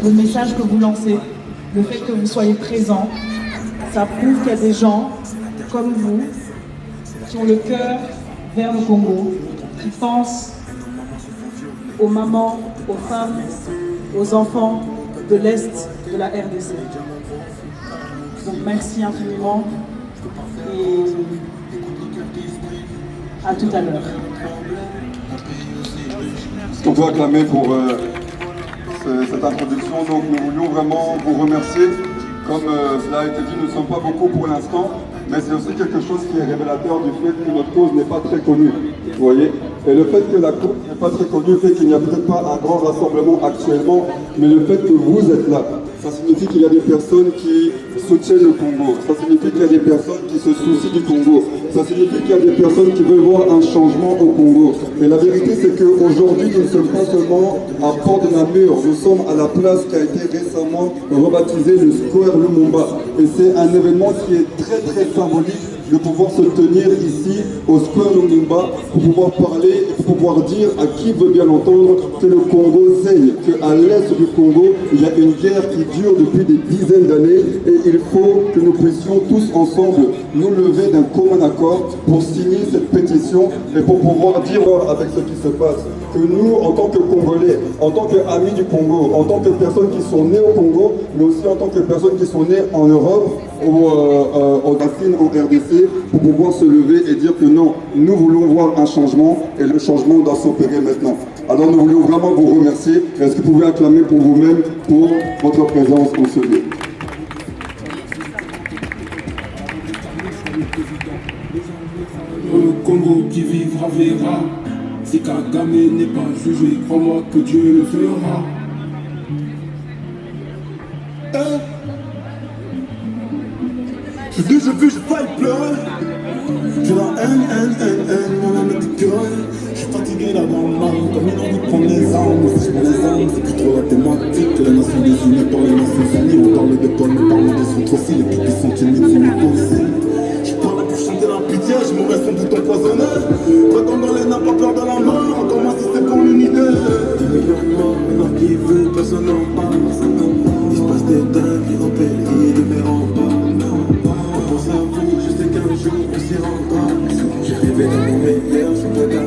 Le message que vous lancez, le fait que vous soyez présent, ça prouve qu'il y a des gens comme vous qui ont le cœur vers le Congo, qui pensent aux mamans, aux femmes, aux enfants de l'Est de la RDC. Donc merci infiniment et à tout à l'heure. On peut acclamer pour cette introduction. Donc nous voulions vraiment vous remercier. Comme cela a été dit, nous ne sommes pas beaucoup pour l'instant, mais c'est aussi quelque chose qui est révélateur du fait que notre cause n'est pas très connue. Vous voyez? Et le fait que la cause n'est pas très connue fait qu'il n'y a peut-être pas un grand rassemblement actuellement, mais le fait que vous êtes là, ça signifie qu'il y a des personnes qui soutiennent le Congo, ça signifie qu'il y a des personnes qui se soucient du Congo, ça signifie qu'il y a des personnes qui veulent voir un changement au Congo. Et la vérité c'est qu'aujourd'hui nous ne sommes pas seulement à Port de Namur, nous sommes à la place qui a été récemment rebaptisée le Square Lumumba. Et c'est un événement qui est très très symbolique de pouvoir se tenir ici au Square Lumumba pour pouvoir parler et pour pouvoir dire à qui veut bien entendre que le Congo saigne, qu'à l'est du Congo il y a une guerre qui dure depuis des dizaines d'années et il faut que nous puissions tous ensemble nous lever d'un commun accord pour signer cette pétition et pour pouvoir dire avec ce qui se passe que nous, en tant que Congolais, en tant qu'amis du Congo, en tant que personnes qui sont nées au Congo, mais aussi en tant que personnes qui sont nées en Europe ou en racines en RDC, pour pouvoir se lever et dire que non, nous voulons voir un changement et le changement doit s'opérer maintenant. Alors nous voulons vraiment vous remercier. Est-ce que vous pouvez acclamer pour vous-même pour votre présence en ce lieu? Le Congo qui vivra verra. Si Kagame n'est pas jugé, crois-moi que Dieu le fera. Je dis, je vis, j'ai failli pleurer. J'ai la haine, mon âme est écœurée. Je suis fatigué là dans le mal, comme il a dit de prendre les armes. Si je prends les armes, c'est plus trop la thématique. Les nations désignées par les nations unies. On parle d'école, mais parle des autres aussi. Les plus qui sont timides sont les aussi. Je parle pour chanter la pitié, je me reste sans doute empoisonné. Dragon dans les nappes, pas peur de la mort. Encore moi si c'est pour l'unité. 10 millions de morts, maintenant qui veut, personne n'en parle. Il se passe des dingues en pays de mes remparts. On pense à vous, je sais qu'un jour on s'y rendra. J'ai rêvé d'un mon meilleur, c'est de la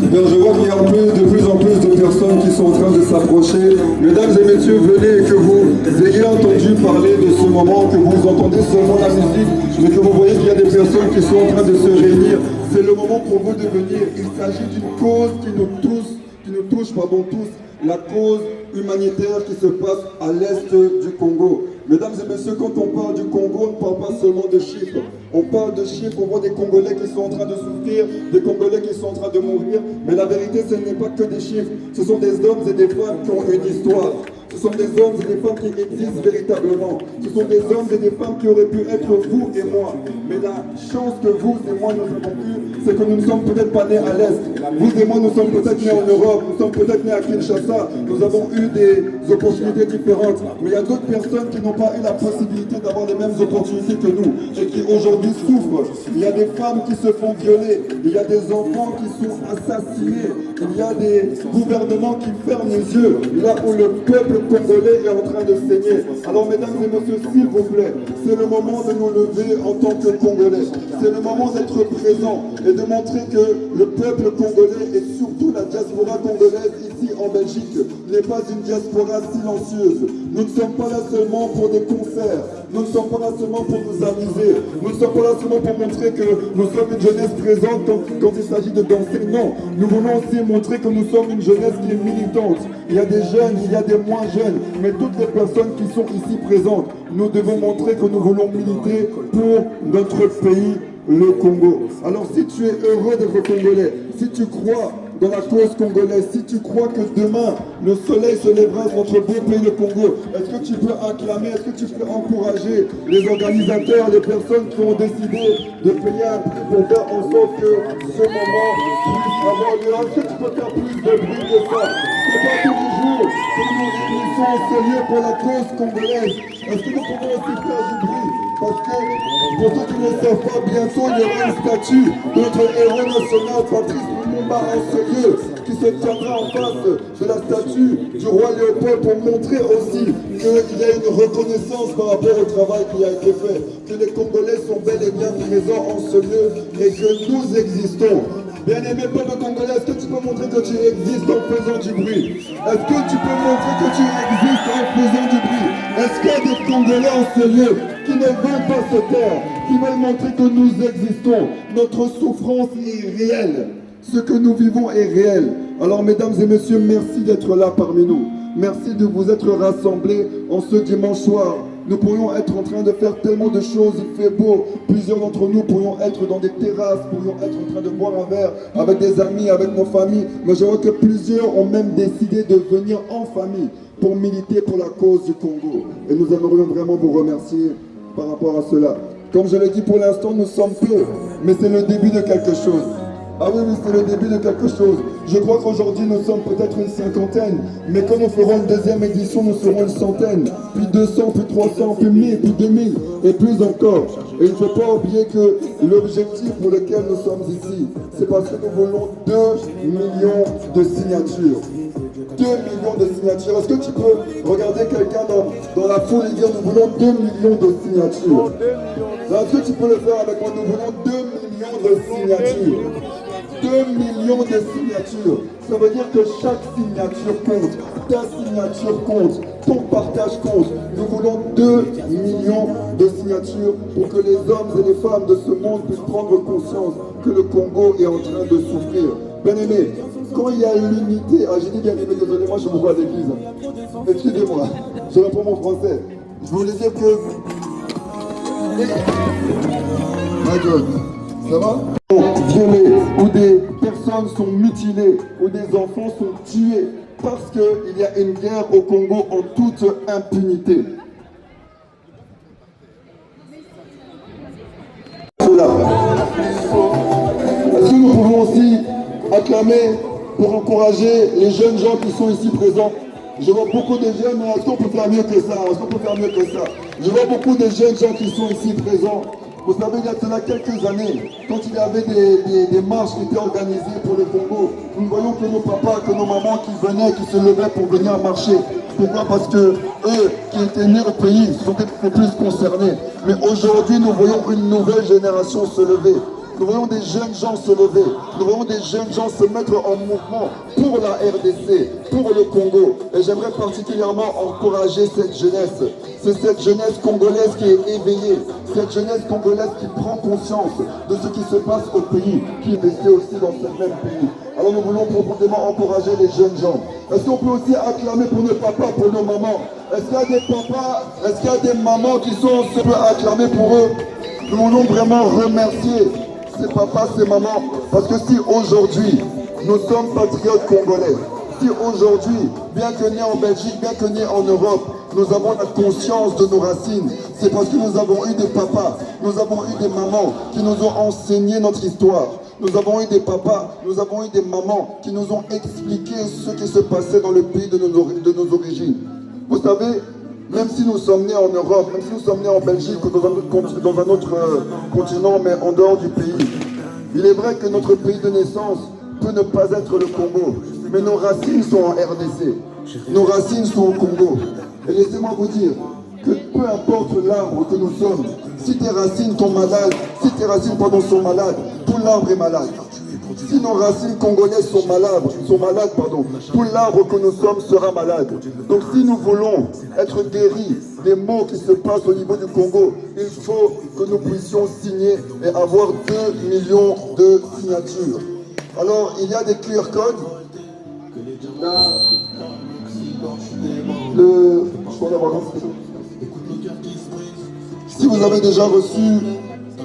Bien, je vois qu'il y a de plus en plus de personnes qui sont en train de s'approcher. Mesdames et messieurs, venez et que vous ayez entendu parler de ce moment, que vous entendez seulement la musique, mais que vous voyez qu'il y a des personnes qui sont en train de se réunir. C'est le moment pour vous de venir. Il s'agit d'une cause qui nous touche tous, la cause humanitaire qui se passe à l'est du Congo. Mesdames et messieurs, quand on parle du Congo, on ne parle pas seulement de chiffres. On parle de chiffres, on voit des Congolais qui sont en train de souffrir, des Congolais qui sont en train de mourir. Mais la vérité, ce n'est pas que des chiffres. Ce sont des hommes et des femmes qui ont une histoire. Ce sont des hommes et des femmes qui existent véritablement. Ce sont des hommes et des femmes qui auraient pu être vous et moi. Mais la chance que vous et moi nous avons eue, c'est que nous ne sommes peut-être pas nés à l'Est. Vous et moi, nous sommes peut-être nés en Europe, nous sommes peut-être nés à Kinshasa. Nous avons eu des opportunités différentes. Mais il y a d'autres personnes qui n'ont pas eu la possibilité d'avoir les mêmes opportunités que nous et qui aujourd'hui souffrent. Il y a des femmes qui se font violer. Il y a des enfants qui sont assassinés. Il y a des gouvernements qui ferment les yeux là où le peuple congolais est en train de saigner. Alors mesdames et messieurs, s'il vous plaît, c'est le moment de nous lever en tant que Congolais. C'est le moment d'être présent et de montrer que le peuple congolais et surtout la diaspora congolaise ici en Belgique n'est pas une diaspora silencieuse. Nous ne sommes pas là seulement pour des concerts. Nous ne sommes pas là seulement pour nous amuser. Nous ne sommes pas là seulement pour montrer que nous sommes une jeunesse présente quand il s'agit de danser. Non, nous voulons aussi montrer que nous sommes une jeunesse qui est militante. Il y a des jeunes, il y a des moins jeunes, mais toutes les personnes qui sont ici présentes, nous devons montrer que nous voulons militer pour notre pays, le Congo. Alors si tu es heureux d'être Congolais, si tu crois dans la cause congolaise, si tu crois que demain le soleil se lèvera sur notre beau pays le Congo, est-ce que tu peux acclamer, est-ce que tu peux encourager les organisateurs, les personnes qui ont décidé de payer un prix pour faire en sorte que ce moment puisse avoir lieu? Est-ce que tu peux faire plus de bruit que ça? C'est pas tous les jours que nous nous réunissons en ce lieu pour la cause congolaise. Est-ce que nous pouvons aussi faire du bruit? Parce que, pour ceux qui ne le savent pas, bientôt il y aura une statue de notre héros national, Patrice Lumumba, en ce lieu, qui se tiendra en face de la statue du roi Léopold pour montrer aussi qu'il y a une reconnaissance par rapport au travail qui a été fait, que les Congolais sont bel et bien présents en ce lieu et que nous existons. Bien-aimé peuple congolais, est-ce que tu peux montrer que tu existes en faisant du bruit? Est-ce que tu peux montrer que tu existes en faisant du bruit? Est-ce qu'il y a des Congolais en ce lieu qui ne veulent pas se taire, qui veulent montrer que nous existons? Notre souffrance est réelle. Ce que nous vivons est réel. Alors mesdames et messieurs, merci d'être là parmi nous. Merci de vous être rassemblés en ce dimanche soir. Nous pourrions être en train de faire tellement de choses, il fait beau. Plusieurs d'entre nous pourrions être dans des terrasses, pourrions être en train de boire un verre avec des amis, avec nos familles. Mais je vois que plusieurs ont même décidé de venir en famille pour militer pour la cause du Congo. Et nous aimerions vraiment vous remercier par rapport à cela. Comme je l'ai dit pour l'instant, nous sommes peu, mais c'est le début de quelque chose. Ah oui, c'est le début de quelque chose. Je crois qu'aujourd'hui nous sommes peut-être une cinquantaine, mais quand nous ferons une deuxième édition, nous serons une centaine, puis 200, puis 300, puis 1000, puis 2000, et plus encore. Et il ne faut pas oublier que l'objectif pour lequel nous sommes ici, c'est parce que nous voulons 2 millions de signatures. 2 millions de signatures. Est-ce que tu peux regarder quelqu'un dans la foule et dire nous voulons 2 millions de signatures? Est-ce que tu peux le faire avec moi? Nous voulons 2 millions de signatures. 2 millions de signatures. Ça veut dire que chaque signature compte. Ta signature compte. Ton partage compte. Nous voulons 2 millions de signatures pour que les hommes et les femmes de ce monde puissent prendre conscience que le Congo est en train de souffrir. Bien-aimé, quand il y a l'unité, j'ai dit bien-aimé, désolé, moi je me vois à l'église. Excusez-moi, je reprends mon français. Je voulais dire que... My God. Ça va? Violés, où des personnes sont mutilées, où des enfants sont tués, parce qu'il y a une guerre au Congo en toute impunité. Est-ce que nous pouvons aussi acclamer pour encourager les jeunes gens qui sont ici présents? Je vois beaucoup de jeunes, mais est-ce qu'on peut faire mieux que ça? Est-ce qu'on peut faire mieux que ça? Je vois beaucoup de jeunes gens qui sont ici présents. Vous savez, il y a cela quelques années, quand il y avait des marches qui étaient organisées pour le Congo, nous voyons que nos papas, que nos mamans qui venaient, qui se levaient pour venir marcher. Pourquoi? Parce que eux, qui étaient nés au pays, sont beaucoup plus concernés. Mais aujourd'hui, nous voyons une nouvelle génération se lever. Nous voyons des jeunes gens se lever. Nous voyons des jeunes gens se mettre en mouvement pour la RDC, pour le Congo. Et j'aimerais particulièrement encourager cette jeunesse. C'est cette jeunesse congolaise qui est éveillée. Cette jeunesse congolaise qui prend conscience de ce qui se passe au pays, qui est resté aussi dans ce même pays. Alors nous voulons profondément encourager les jeunes gens. Est-ce qu'on peut aussi acclamer pour nos papas, pour nos mamans? Est-ce qu'il y a des papas, est-ce qu'il y a des mamans qui sont acclamés pour eux? Nous voulons vraiment remercier ces papas, ces mamans, parce que si aujourd'hui, nous sommes patriotes congolais, si aujourd'hui, bien que nés en Belgique, bien que nés en Europe, nous avons la conscience de nos racines, c'est parce que nous avons eu des papas, nous avons eu des mamans qui nous ont enseigné notre histoire. Nous avons eu des papas, nous avons eu des mamans qui nous ont expliqué ce qui se passait dans le pays de nos origines. Vous savez, même si nous sommes nés en Europe, même si nous sommes nés en Belgique ou dans un autre continent, mais en dehors du pays, il est vrai que notre pays de naissance peut ne pas être le Congo, mais nos racines sont en RDC, nos racines sont au Congo. Et laissez-moi vous dire que peu importe l'arbre que nous sommes, si tes racines sont malades, sont malades, tout l'arbre est malade. Si nos racines congolaises sont malades, tout l'arbre que nous sommes sera malade. Donc si nous voulons être guéris des maux qui se passent au niveau du Congo, il faut que nous puissions signer et avoir 2 millions de signatures. Alors il y a des QR codes. Si vous avez déjà reçu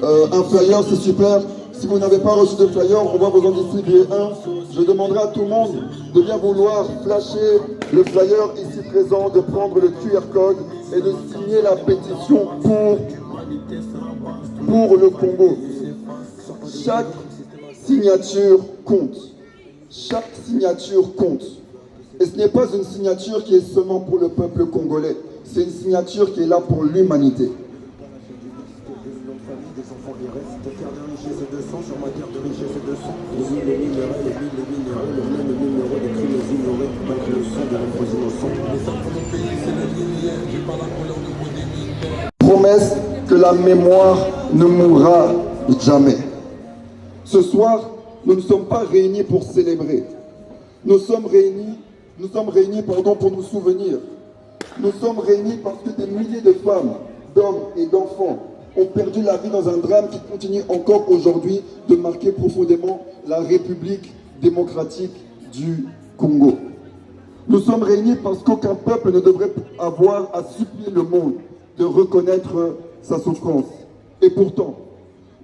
un flyer, c'est super. Si vous n'avez pas reçu de flyer, on va vous en distribuer un. je demanderai à tout le monde de bien vouloir flasher le flyer ici présent, de prendre le QR code et de signer la pétition pour le Congo. Chaque signature compte. Chaque signature compte. Et ce n'est pas une signature qui est seulement pour le peuple congolais. C'est une signature qui est là pour l'humanité. Promesse que la mémoire ne mourra jamais. Ce soir, nous ne sommes pas réunis pour célébrer. Nous sommes réunis pour nous souvenir. Nous sommes réunis parce que des milliers de femmes, d'hommes et d'enfants ont perdu la vie dans un drame qui continue encore aujourd'hui de marquer profondément la République démocratique du Congo. Nous sommes réunis parce qu'aucun peuple ne devrait avoir à supplier le monde de reconnaître sa souffrance. Et pourtant,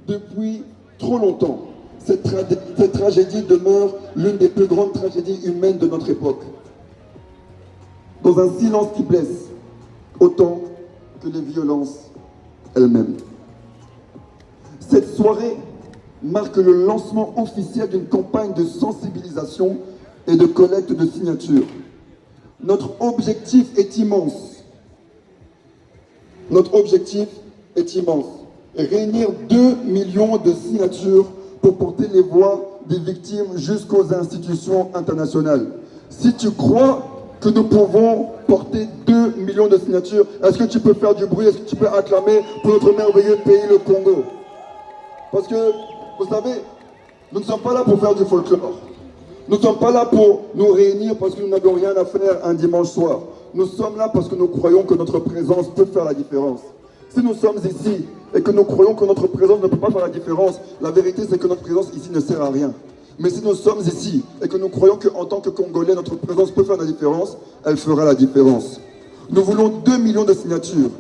depuis trop longtemps, cette tragédie demeure l'une des plus grandes tragédies humaines de notre époque. Dans un silence qui blesse, autant que les violences elles-mêmes. Cette soirée marque le lancement officiel d'une campagne de sensibilisation et de collecte de signatures. Notre objectif est immense. Réunir 2 millions de signatures pour porter les voix des victimes jusqu'aux institutions internationales. Si tu crois que nous pouvons porter 2 millions de signatures, est-ce que tu peux faire du bruit, est-ce que tu peux acclamer pour notre merveilleux pays, le Congo? Parce que, vous savez, nous ne sommes pas là pour faire du folklore. Nous ne sommes pas là pour nous réunir parce que nous n'avons rien à faire un dimanche soir. Nous sommes là parce que nous croyons que notre présence peut faire la différence. Si nous sommes ici et que nous croyons que notre présence ne peut pas faire la différence, la vérité c'est que notre présence ici ne sert à rien. Mais si nous sommes ici et que nous croyons qu'en tant que Congolais, notre présence peut faire la différence, elle fera la différence. Nous voulons 2 millions de signatures,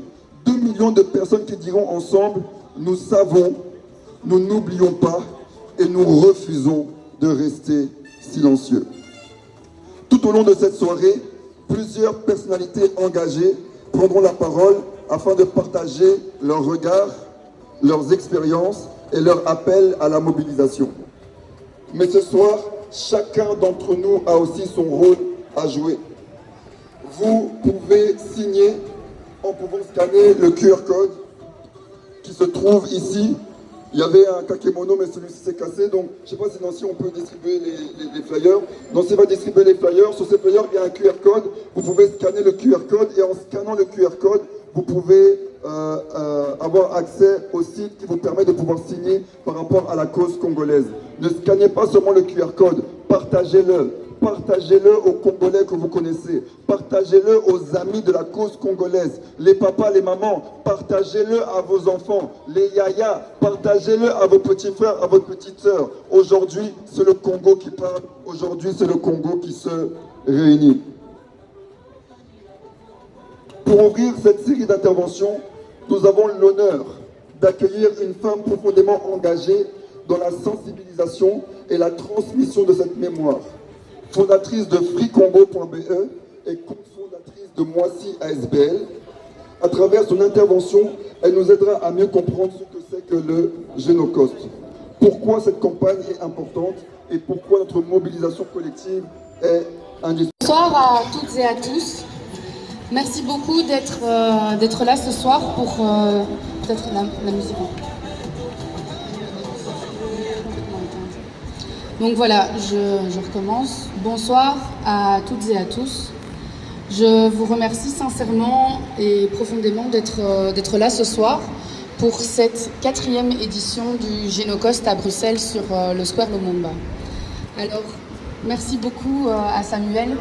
2 millions de personnes qui diront ensemble, nous savons, nous n'oublions pas et nous refusons de rester silencieux. Tout au long de cette soirée, plusieurs personnalités engagées prendront la parole afin de partager leurs regards, leurs expériences et leur appel à la mobilisation. Mais ce soir, chacun d'entre nous a aussi son rôle à jouer. Vous pouvez signer en pouvant scanner le QR code qui se trouve ici. Il y avait un kakemono, mais celui-ci s'est cassé, donc je ne sais pas si Nancy on peut distribuer les flyers. Nancy va distribuer les flyers. Sur ces flyers, il y a un QR code. Vous pouvez scanner le QR code et en scannant le QR code, vous pouvez avoir accès au site qui vous permet de pouvoir signer par rapport à la cause congolaise. Ne scannez pas seulement le QR code, partagez-le. Partagez-le aux Congolais que vous connaissez. Partagez-le aux amis de la cause congolaise. Les papas, les mamans, partagez-le à vos enfants. Les yayas, partagez-le à vos petits frères, à votre petite sœur. Aujourd'hui, c'est le Congo qui parle. Aujourd'hui, c'est le Congo qui se réunit. Pour ouvrir cette série d'interventions, nous avons l'honneur d'accueillir une femme profondément engagée dans la sensibilisation et la transmission de cette mémoire. Fondatrice de freecongo.be et cofondatrice de Moissy ASBL. À travers son intervention, elle nous aidera à mieux comprendre ce que c'est que le Génocost. Pourquoi cette campagne est importante et pourquoi notre mobilisation collective est indispensable. Bonsoir à toutes et à tous. Merci beaucoup d'être là ce soir pour peut-être la musique. Donc voilà, je recommence. Bonsoir à toutes et à tous. Je vous remercie sincèrement et profondément d'être là ce soir pour cette 4e édition du Génocost à Bruxelles sur le Square Lumumba. Alors, merci beaucoup à Samuel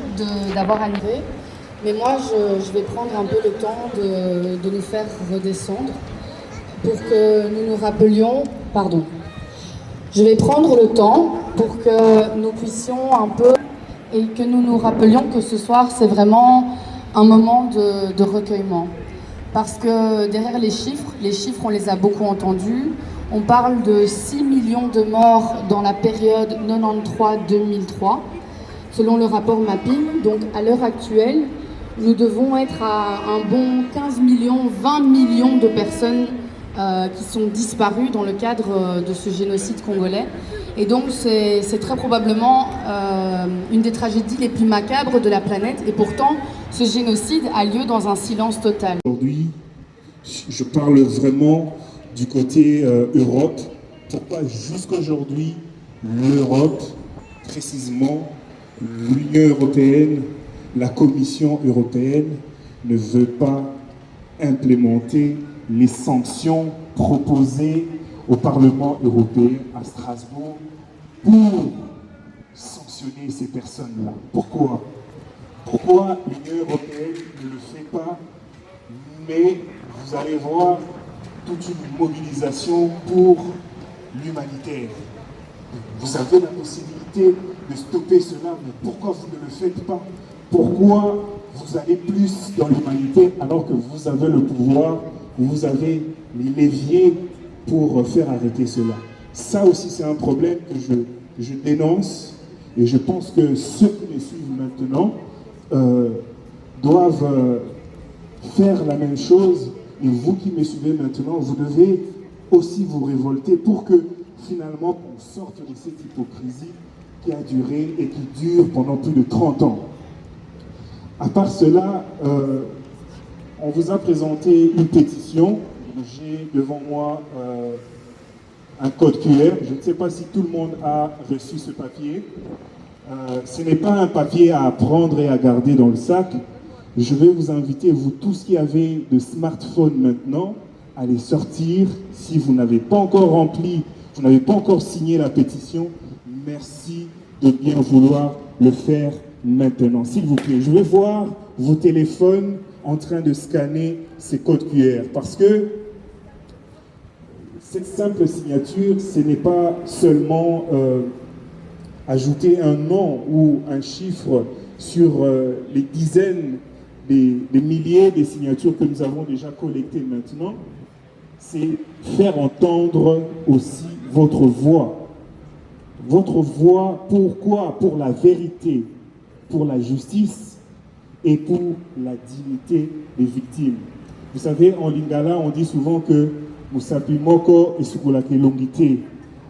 d'avoir animé. Mais moi, je vais prendre un peu le temps de nous faire redescendre pour que nous nous rappelions... Pardon. Je vais prendre le temps pour que nous puissions un peu et que nous nous rappelions que ce soir, c'est vraiment un moment de recueillement. Parce que derrière les chiffres, on les a beaucoup entendus. On parle de 6 millions de morts dans la période 93-2003, selon le rapport Mapping. Donc à l'heure actuelle, nous devons être à un bon 15 millions, 20 millions de personnes qui sont disparues dans le cadre de ce génocide congolais. Et donc c'est très probablement une des tragédies les plus macabres de la planète. Et pourtant, ce génocide a lieu dans un silence total. Aujourd'hui, je parle vraiment du côté Europe. Pourquoi jusqu'aujourd'hui, l'Europe, précisément l'Union européenne, la Commission européenne, ne veut pas implémenter les sanctions proposées au Parlement européen à Strasbourg pour sanctionner ces personnes-là. Pourquoi? Pourquoi l'Union européenne ne le fait pas? Mais vous allez voir toute une mobilisation pour l'humanitaire. Vous avez la possibilité de stopper cela, mais pourquoi vous ne le faites pas? Pourquoi vous allez plus dans l'humanité alors que vous avez le pouvoir, vous avez les leviers pour faire arrêter cela? Ça aussi, c'est un problème que je dénonce, et je pense que ceux qui me suivent maintenant doivent faire la même chose. Et vous qui me suivez maintenant, vous devez aussi vous révolter pour que finalement on sorte de cette hypocrisie qui a duré et qui dure pendant plus de 30 ans. À part cela, on vous a présenté une pétition. J'ai devant moi un code QR. Je ne sais pas si tout le monde a reçu ce papier. Ce n'est pas un papier à prendre et à garder dans le sac. Je vais vous inviter, vous tous qui avez de smartphone maintenant, à les sortir. Si vous n'avez pas encore rempli, vous n'avez pas encore signé la pétition, merci de bien vouloir le faire maintenant. S'il vous plaît, je vais voir vos téléphones en train de scanner ces codes QR, parce que cette simple signature, ce n'est pas seulement ajouter un nom ou un chiffre sur les dizaines, des milliers de signatures que nous avons déjà collectées maintenant. C'est faire entendre aussi votre voix. Votre voix, pourquoi? Pour la vérité, pour la justice et pour la dignité des victimes. Vous savez, en Lingala, on dit souvent que Musapi Moko et Sukulake Longité.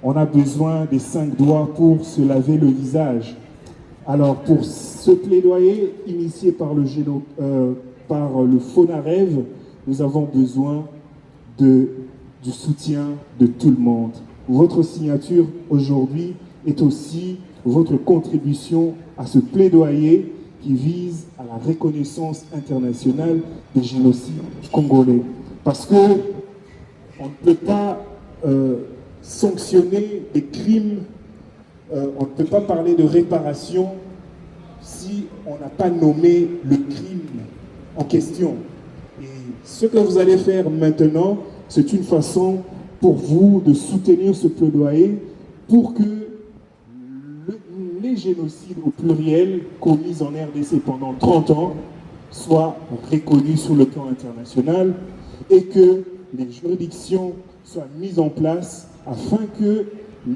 On a besoin des 5 doigts pour se laver le visage. Alors, pour ce plaidoyer initié par le FONAREV, nous avons besoin du soutien de tout le monde. Votre signature aujourd'hui est aussi votre contribution à ce plaidoyer qui vise à la reconnaissance internationale des génocides congolais. Parce que on ne peut pas sanctionner des crimes, on ne peut pas parler de réparation si on n'a pas nommé le crime en question. Et ce que vous allez faire maintenant, c'est une façon pour vous de soutenir ce plaidoyer pour que les génocides au pluriel commis en RDC pendant 30 ans soient reconnus sur le plan international et que les juridictions soient mises en place afin que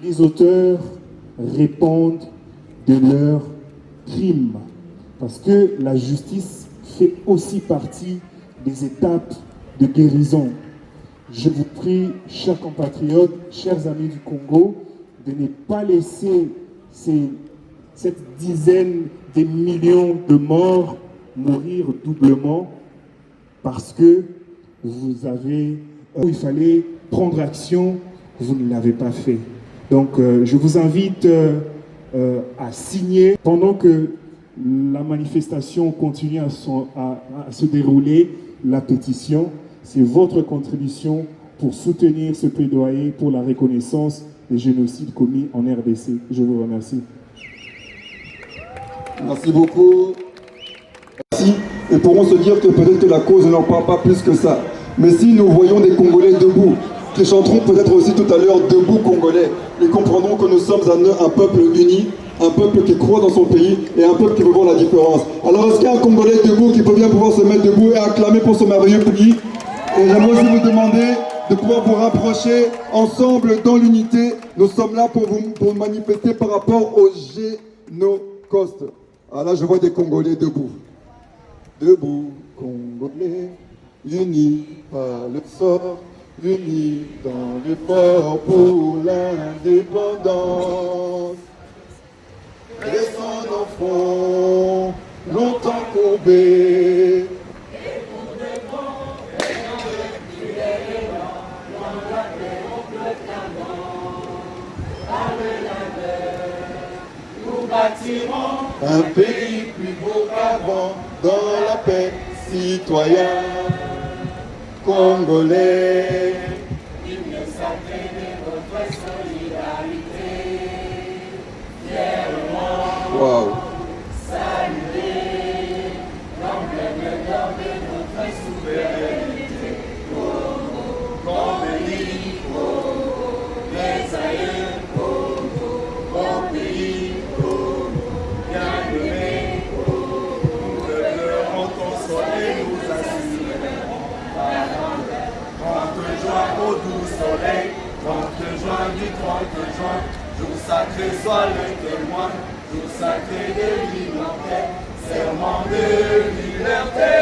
les auteurs répondent de leurs crimes. Parce que la justice fait aussi partie des étapes de guérison. Je vous prie, chers compatriotes, chers amis du Congo, de ne pas laisser cette dizaine de millions de morts mourir doublement parce que vous avez, il fallait prendre action, vous ne l'avez pas fait. Donc je vous invite à signer pendant que la manifestation continue à se dérouler, la pétition. C'est votre contribution pour soutenir ce plaidoyer pour la reconnaissance des génocides commis en RDC. Je vous remercie. Merci beaucoup. Merci. Et pourront se dire que peut-être que la cause n'en parle pas plus que ça. Mais si nous voyons des Congolais debout, qui chanteront peut-être aussi tout à l'heure debout Congolais, ils comprendront que nous sommes un peuple uni, un peuple qui croit dans son pays et un peuple qui veut voir la différence. Alors est-ce qu'il y a un Congolais debout qui peut bien pouvoir se mettre debout et acclamer pour ce merveilleux pays? Et j'aimerais aussi vous demander de pouvoir vous rapprocher ensemble dans l'unité. Nous sommes là pour vous manifester par rapport au Génocost. Ah là, je vois des Congolais debout. Debout, Congolais, unis par le sort, unis dans l'effort pour l'indépendance. Descends au front, longtemps courbés. Nous bâtirons un pays plus beau qu'avant, dans la paix, citoyens congolais. Hymne sacré de votre solidarité, fièrement saluer l'emblème d'or de notre souveraineté. Comme l'Ico, les aïeux, bon pays, bien aimé, nous devrons consoler, nous assurerons. 30 juin au doux soleil, 30 juin du 30 juin, jour sacré soit le témoin, jour sacré de liberté, serment de liberté,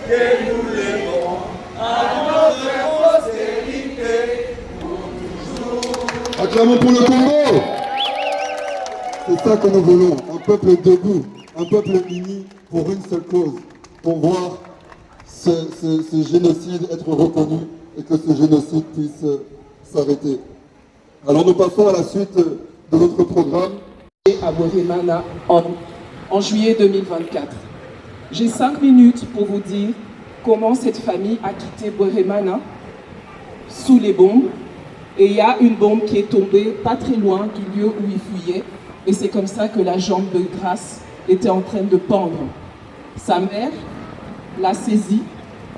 que nous lèverons à notre postérité pour toujours. Acclamons pour le Congo. C'est ça que nous voulons, un peuple debout, un peuple uni pour une seule cause, pour voir ce génocide être reconnu et que ce génocide puisse s'arrêter. Alors nous passons à la suite de notre programme. À Bweremana en juillet 2024. J'ai 5 minutes pour vous dire comment cette famille a quitté Bweremana sous les bombes. Et il y a une bombe qui est tombée pas très loin du lieu où ils fouillaient. Et c'est comme ça que la jambe de Grâce était en train de pendre. Sa mère l'a saisie,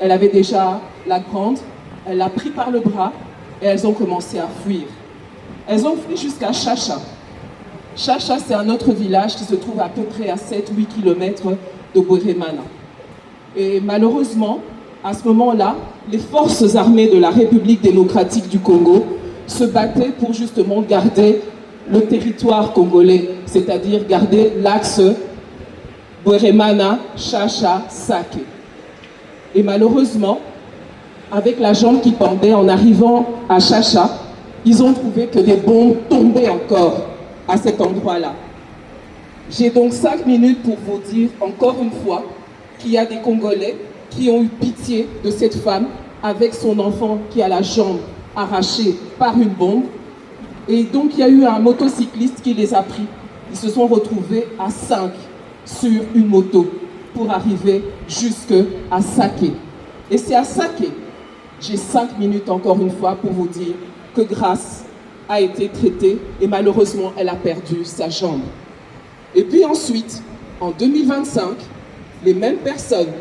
elle avait déjà la grande, elle l'a pris par le bras et elles ont commencé à fuir. Elles ont fui jusqu'à Chacha. Chacha, c'est un autre village qui se trouve à peu près à 7-8 km de Bweremana. Et malheureusement, à ce moment-là, les forces armées de la République démocratique du Congo se battaient pour justement garder le territoire congolais, c'est-à-dire garder l'axe Bweremana, Chacha, Sake. Et malheureusement, avec la jambe qui pendait en arrivant à Chacha, ils ont trouvé que des bombes tombaient encore à cet endroit-là. J'ai donc 5 minutes pour vous dire encore une fois qu'il y a des Congolais qui ont eu pitié de cette femme avec son enfant qui a la jambe arrachée par une bombe. Et donc il y a eu un motocycliste qui les a pris. Ils se sont retrouvés à 5 sur une moto pour arriver jusqu'à Sake. Et c'est à Sake, j'ai 5 minutes encore une fois pour vous dire que Grâce a été traitée et malheureusement elle a perdu sa jambe. Et puis ensuite, en 2025, les mêmes personnes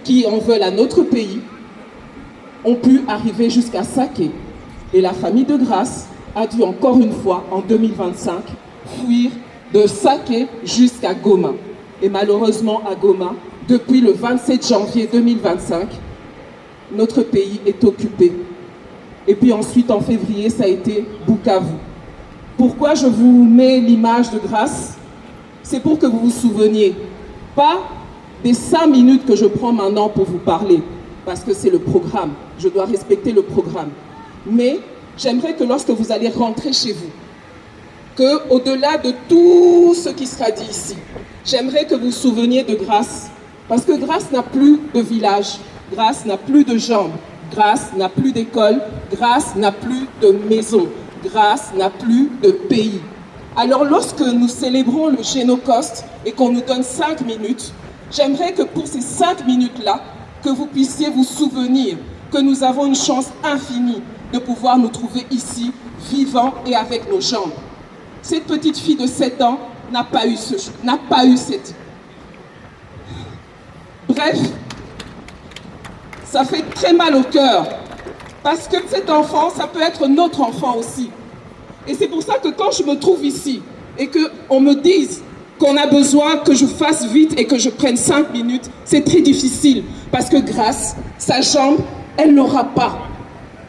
qui en veulent à notre pays ont pu arriver jusqu'à Sake. Et la famille de Grâce a dû encore une fois, en 2025, fuir de Sake jusqu'à Goma. Et malheureusement, à Goma, depuis le 27 janvier 2025, notre pays est occupé. Et puis ensuite, en février, ça a été Bukavu. Pourquoi je vous mets l'image de Grâce? C'est pour que vous vous souveniez, pas des 5 minutes que je prends maintenant pour vous parler, parce que c'est le programme, je dois respecter le programme. Mais j'aimerais que lorsque vous allez rentrer chez vous, qu'au-delà de tout ce qui sera dit ici, j'aimerais que vous vous souveniez de Grâce, parce que Grâce n'a plus de village, Grâce n'a plus de jambes, Grâce n'a plus d'école, Grâce n'a plus de maison, Grâce n'a plus de pays. Alors lorsque nous célébrons le Génocost et qu'on nous donne 5 minutes, j'aimerais que pour ces 5 minutes-là, que vous puissiez vous souvenir que nous avons une chance infinie de pouvoir nous trouver ici, vivants et avec nos jambes. Cette petite fille de 7 ans n'a pas eu cette... Bref, ça fait très mal au cœur, parce que cet enfant, ça peut être notre enfant aussi. Et c'est pour ça que quand je me trouve ici, et qu'on me dise qu'on a besoin que je fasse vite et que je prenne 5 minutes, c'est très difficile, parce que Grâce, sa jambe, elle n'aura pas.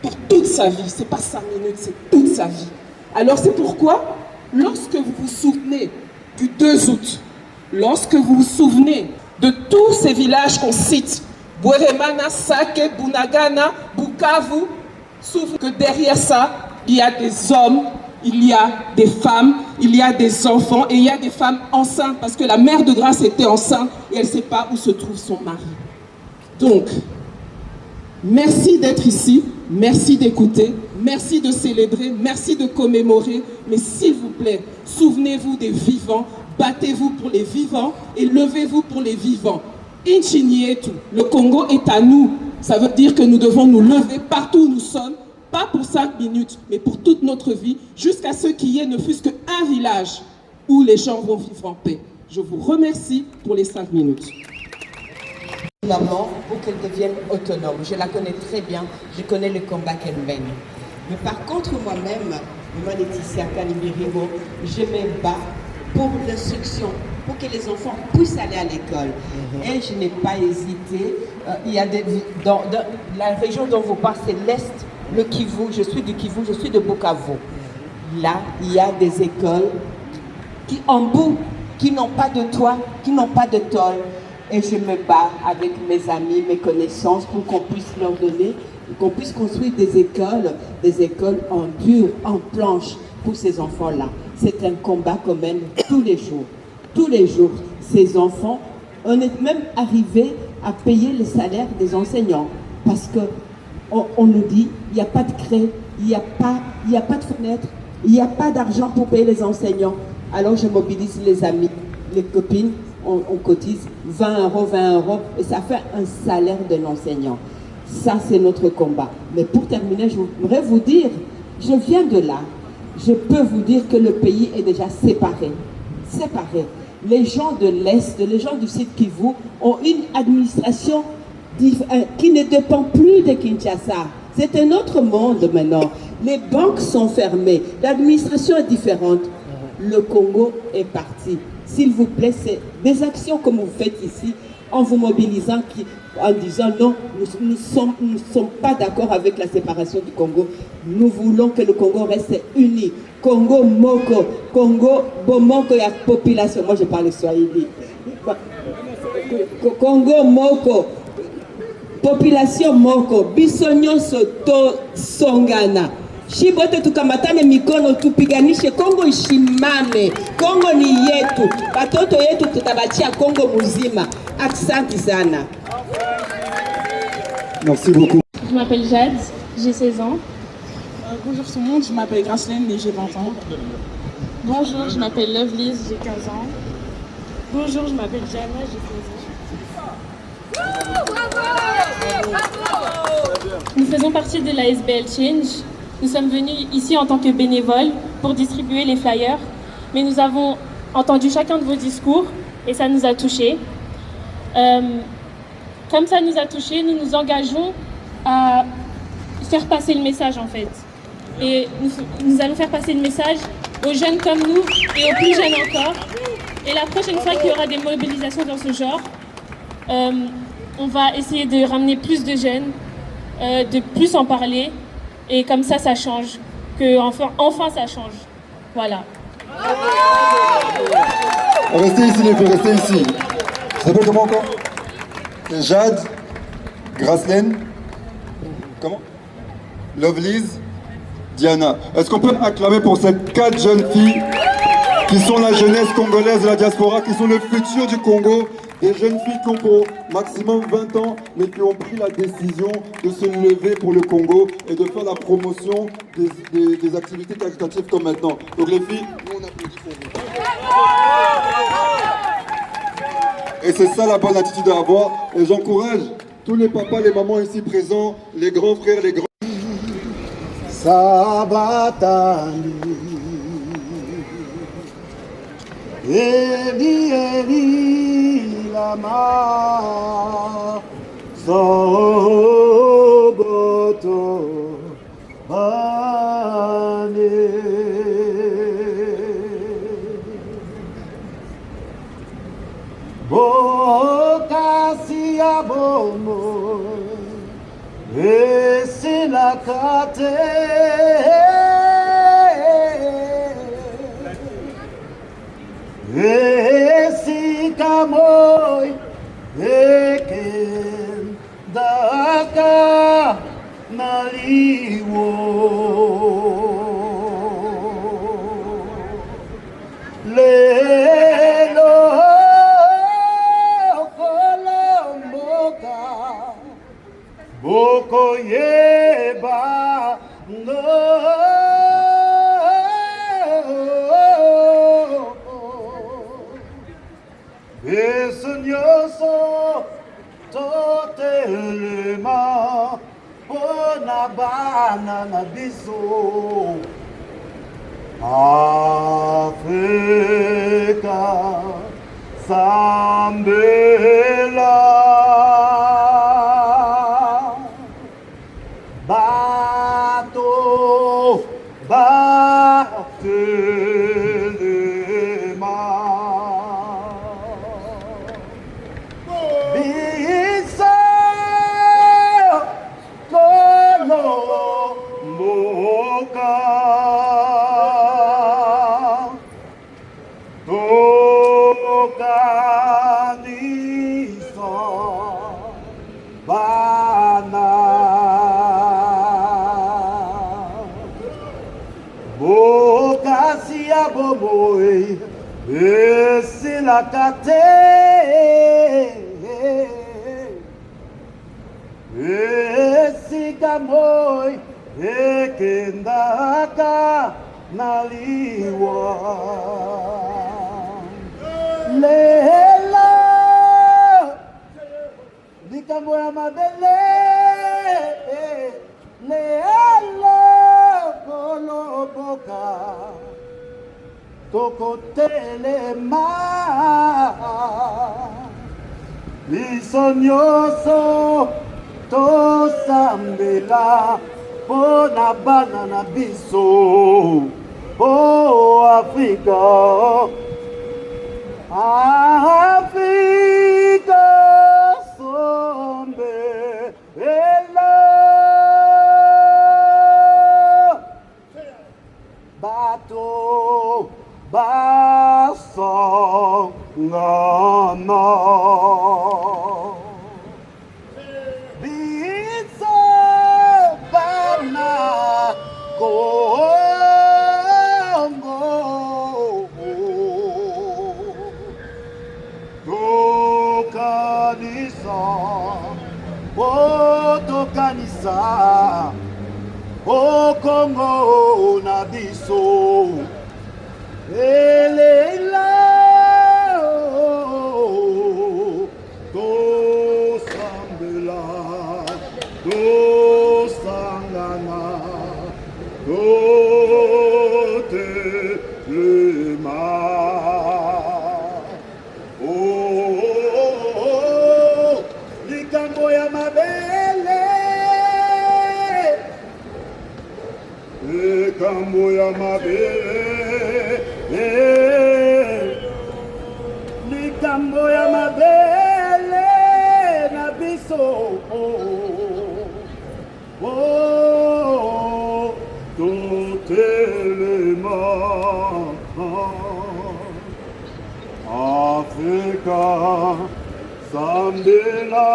pour toute sa vie. Ce n'est pas 5 minutes, c'est toute sa vie. Alors c'est pourquoi, lorsque vous vous souvenez du 2 août, lorsque vous vous souvenez de tous ces villages qu'on cite, Bweremana, Sake, Bunagana, Bukavu, souvenez que derrière ça, il y a des hommes, il y a des femmes, il y a des enfants et il y a des femmes enceintes parce que la mère de grâce était enceinte et elle ne sait pas où se trouve son mari. Donc, merci d'être ici, merci d'écouter, merci de célébrer, merci de commémorer, mais s'il vous plaît, souvenez-vous des vivants, battez-vous pour les vivants et levez-vous pour les vivants. Inchinietu, le Congo est à nous, ça veut dire que nous devons nous lever partout où nous sommes, pas pour 5 minutes, mais pour toute notre vie, jusqu'à ce qu'il y ait ne fût-ce qu'un village où les gens vont vivre en paix. Je vous remercie pour les 5 minutes. Maman, pour qu'elle devienne autonome. Je la connais très bien, je connais le combat qu'elle mène. Mais par contre, moi-même, maman Laetitia Kalibirigo, je me bats pour l'instruction, pour que les enfants puissent aller à l'école. Et je n'ai pas hésité. Il y a dans la région dont vous parlez, c'est l'Est, le Kivu. Je suis du Kivu, je suis de Bukavu. Là, il y a des écoles qui en bout, qui n'ont pas de toit, qui n'ont pas de tôle. Et je me bats avec mes amis, mes connaissances pour qu'on puisse leur donner, qu'on puisse construire des écoles en dur, en planche pour ces enfants-là. C'est un combat qu'on mène tous les jours. Tous les jours, ces enfants, on est même arrivé à payer le salaire des enseignants parce qu'on nous dit il n'y a pas de craie, il n'y a pas de fenêtre, il n'y a pas d'argent pour payer les enseignants. Alors je mobilise les amis, les copines. On cotise 20 euros, et ça fait un salaire d'un enseignant. Ça, c'est notre combat. Mais pour terminer, je voudrais vous dire, je viens de là. Je peux vous dire que le pays est déjà séparé. Séparé. Les gens de l'Est, les gens du Sud Kivu ont une administration qui ne dépend plus de Kinshasa. C'est un autre monde maintenant. Les banques sont fermées. L'administration est différente. Le Congo est parti. S'il vous plaît, c'est des actions comme vous faites ici, en vous mobilisant, en disant non, nous ne sommes pas d'accord avec la séparation du Congo. Nous voulons que le Congo reste uni. Congo Moko, Congo Bomoko, il y a population. Moi, je parle Swahili. Congo Moko, population Moko, Bisonyo Soto Songana. Shibote tukamatane mikono tupiganishe Kongo ishimame. Kongo ni yetu. Watoto yetu tutabachia Kongo muzima. Asante sana. Merci beaucoup. Je m'appelle Jade, j'ai 16 ans. Bonjour tout le monde, je m'appelle Gracelaine et j'ai 20 ans. Bonjour, je m'appelle Lovelise, j'ai 15 ans. Bonjour, je m'appelle Jana, j'ai 16 ans. Nous faisons partie de la SBL Change. Nous sommes venus ici en tant que bénévoles pour distribuer les flyers, mais nous avons entendu chacun de vos discours et ça nous a touchés. Comme ça nous a touchés, nous nous engageons à faire passer le message en fait. Et nous allons faire passer le message aux jeunes comme nous et aux plus jeunes encore. Et la prochaine fois qu'il y aura des mobilisations dans ce genre, on va essayer de ramener plus de jeunes, de plus en parler. Et comme ça, ça change. Que enfin ça change. Voilà. Restez ici les filles, restez ici. Ça s'appelle comment encore? Jade, Gracelaine, comment? Lovelise, Diana. Est-ce qu'on peut acclamer pour ces 4 jeunes filles qui sont la jeunesse congolaise de la diaspora, qui sont le futur du Congo? Des jeunes filles qui ont pour maximum 20 ans, mais qui ont pris la décision de se lever pour le Congo et de faire la promotion des activités caritatives comme maintenant. Donc les filles, nous on applaudit pour vous. Et c'est ça la bonne attitude à avoir. Et j'encourage tous les papas, les mamans ici présents, les grands frères, les grands... Sabatani Eli Eli Lama Soboto Bane Bokasi Abomo Esinaka Esikamoy ekendaka naliwo lelo kolomboka bokoyeba no Besunyoso totelema ona bana na biso Afrika sambela bato batelema bisa kolomboka tokanisa bana bokasi ya bomoi esilaka te esika moi ekendaka na liwa lela likambo ya mabele lela koloboka tokotelema biso nyonso tosambela mpo na bana na biso o Afrika Afrika sombe ela bato basongana bitso bana Kongo tokanisa tokanisa o Kongo na biso elela tosambela tosangana totelema likambo ya mabele likambo ya mabele likambo ya mabele na biso totelema Afrika sambela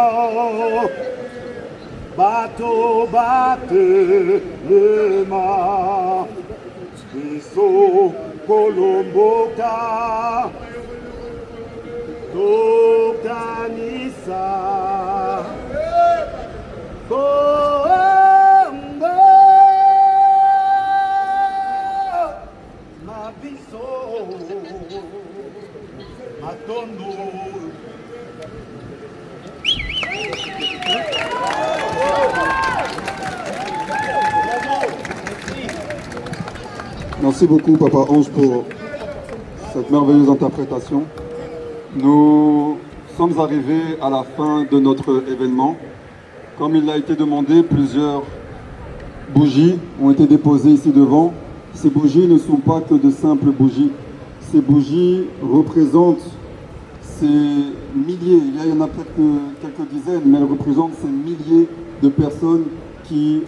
bato batelema biso kolomboka tokanisa Kongo na biso matondo Merci beaucoup, Papa Ange, pour cette merveilleuse interprétation. Nous sommes arrivés à la fin de notre événement. Comme il a été demandé, plusieurs bougies ont été déposées ici devant. Ces bougies ne sont pas que de simples bougies. Ces bougies représentent ces milliers, il y en a peut-être quelques dizaines, mais elles représentent ces milliers de personnes qui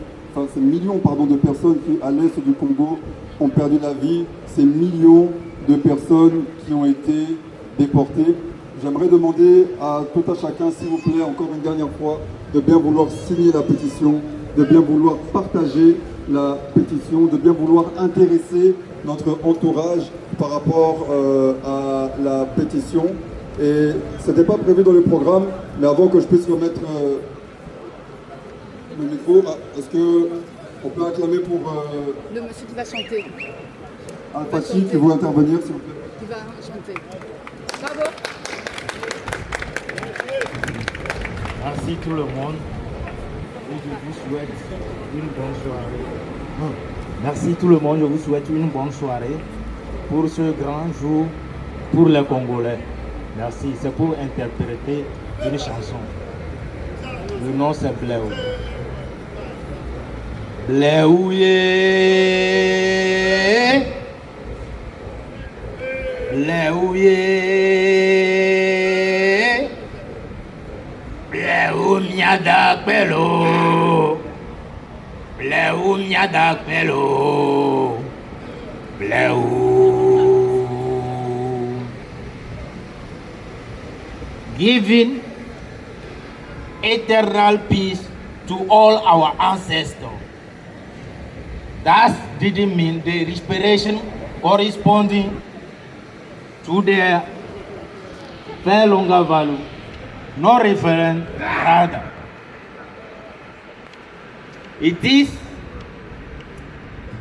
ces millions de personnes qui, à l'est du Congo, ont perdu la vie, ces millions de personnes qui ont été déportées. J'aimerais demander à tout à chacun, s'il vous plaît, encore une dernière fois, de bien vouloir signer la pétition, de bien vouloir partager la pétition, de bien vouloir intéresser notre entourage par rapport à la pétition. Et ce n'était pas prévu dans le programme, mais avant que je puisse remettre le micro, est-ce qu'on peut acclamer pour Le monsieur qui va chanter. Al-Fachi qui veut intervenir, s'il vous plaît. Qui va chanter. Bravo. Merci tout le monde et je vous souhaite une bonne soirée. Merci tout le monde, je vous souhaite une bonne soirée pour ce grand jour pour les Congolais. Merci, c'est pour interpréter une chanson. Le nom c'est Bléou. Bléouye, Bléouye, Bléou miada pelo, Bléou miada pelo, Bléou. Giving eternal peace to all our ancestors. That didn't mean the respiration corresponding to their very longer value, no referent rather. It is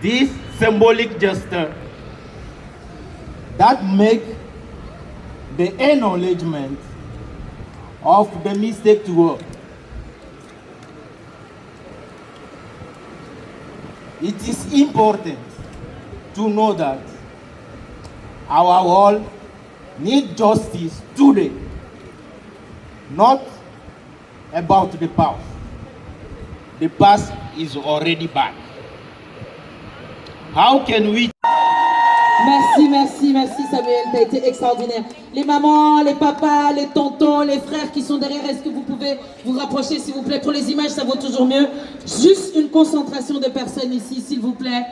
this symbolic gesture that makes the acknowledgement of the mistake to work. It is important to know that our world needs justice today, not about the past. The past is already back. How can we... Merci, merci, merci Samuel, tu as été extraordinaire. Les mamans, les papas, les tontons, les frères qui sont derrière, est-ce que vous pouvez vous rapprocher s'il vous plaît? Pour les images, ça vaut toujours mieux. Juste une concentration de personnes ici, s'il vous plaît.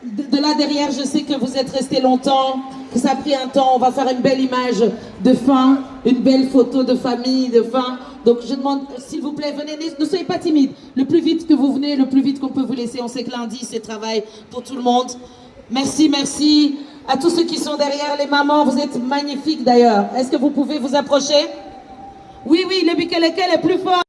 De là derrière, je sais que vous êtes restés longtemps, que ça a pris un temps. On va faire une belle image de fin, une belle photo de famille, de fin. Donc je demande, s'il vous plaît, venez, ne soyez pas timides. Le plus vite que vous venez, le plus vite qu'on peut vous laisser. On sait que lundi, c'est travail pour tout le monde. Merci, merci à tous ceux qui sont derrière, les mamans, vous êtes magnifiques d'ailleurs. Est-ce que vous pouvez vous approcher? Oui, oui, le bikeleke est plus fort.